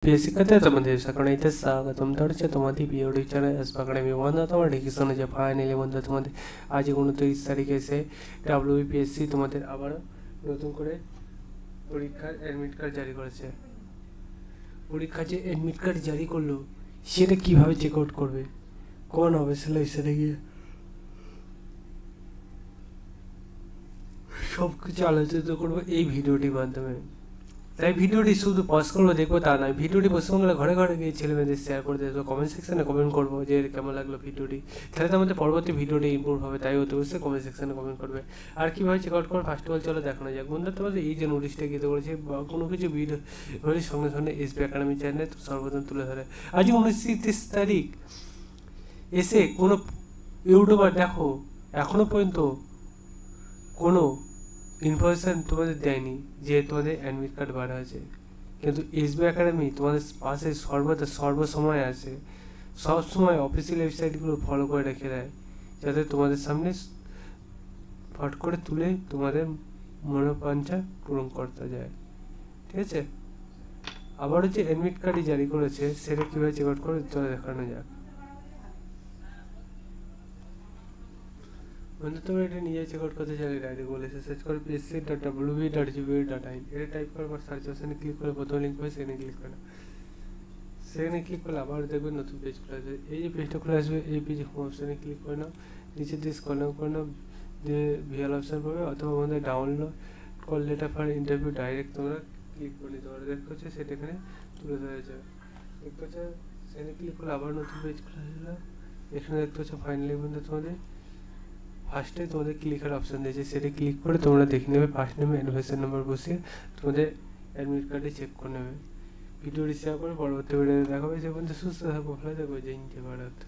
প্রিয় শিক্ষার্থীরা, তোমাদের সকলকে স্বাগতম। ধরছে তোমাদের ভিডিও চ্যানেল এসপাকড়ামি বন্ধু, তোমার ডিসিশন যে ফাইনালি বন্ধু তোমাদের আজ 29 তারিখে এসে WBPSC তোমাদের আবার নতুন করে পরীক্ষার অ্যাডমিট কার্ড জারি করেছে। পরীক্ষার যে অ্যাডমিট কার্ড জারি করলো সেটা কিভাবে চেক আউট করবে, কোন অফিসিয়াল ওয়েবসাইটে গিয়ে সব কিছু আলোচিত করবো এই ভিডিওটির মাধ্যমে। তাই ভিডিওটি শুধু পজ করবো দেখবো তা নয়, ভিডিওটি পশ্চিমবাংলা ঘরে ঘরে গিয়ে ছেলেমেয়েদের শেয়ার করে দেবো। কমেন্ট সেকশনে কমেন্ট করবো যে কেমন লাগলো ভিডিওটি, তাহলে তো আমাদের পরবর্তী ভিডিওটি ইমপ্রুভ হবে। তাই অতি অবশ্যই কমেন্ট সেকশনে কমেন্ট করবে। আর কীভাবে চেক আউট করবো ফার্স্ট অফ অল চলো দেখানো যাক। বন্ধু তোমাদের এই যে নোটিশটা গিয়ে করেছে বা কোনো কিছু ভিডিও হলে সঙ্গে সঙ্গে এসবি একাডেমি চ্যানেলে সর্বপ্রথম তুলে ধরে। আজ 29 তারিখ এসে কোনো ইউটিউবার দেখো এখনও পর্যন্ত কোনো ইনফরমেশান তোমাদের দেয়নি যে তোমাদের অ্যাডমিট কার্ড বার হয়েছে, কিন্তু এসবি একাডেমি তোমাদের পাশে সর্বদা সর্বসময় আছে, সবসময় অফিসিয়াল ওয়েবসাইটগুলো ফলো করে রেখে দেয় যাতে তোমাদের সামনে ফট করে তুলে তোমাদের মনোবাঞ্ছা পূরণ করতে যায়। ঠিক আছে, আবারও যে অ্যাডমিট কার্ডই জারি করেছে সেটা কীভাবে চেক আউট করে চলে দেখানো যাক। বন্ধু তোমরা এটা নিজে চেক আউট করতে চাইলে ডাইরেক্ট বলে সার্চ করে psc.wb.gb.in এটা টাইপ করার পর সার্চ অপশানে ক্লিক করে প্রথম লিঙ্ক পাবে সেখানে ক্লিক করে সেখানে ক্লিক করলে আবার দেখবে নতুন পেজ খুলে আসবে। এই যে পেজটা খুলে আসবে এই পেজে হোম অপশানে ক্লিক করে নাও, নিচে দিয়ে স্ক্রল ডাউন করে নাও, দিয়ে ভিএল অপশান পাবে অথবা আমাদের download call letter for interview direct তোমরা ক্লিক করে নিতে পারো। দেখতে হচ্ছে সেটা এখানে তুলে ধরা হয়েছে। দেখতে হচ্ছে সেখানে ক্লিক করলে আবার নতুন পেজ খুলে আসবে। এখানে দেখতে হচ্ছে ফাইনালি বন্ধু তোমাদের ফার্স্টে তোমাদের ক্লিকের অপশান দিয়েছে, সেটা ক্লিক করে তোমরা দেখে নেবে ফার্স্ট নেমে অ্যাডমিশন নাম্বার বসিয়ে তোমাদের অ্যাডমিট কার্ডে চেক করে নেবে। ভিডিওটি শেয়ার করে পরবর্তী ভিডিওতে দেখাবে। সে পর্যন্ত সুস্থ থাকবো, ভালো থাকবো। জয় হিন্দ, জয় ভারত।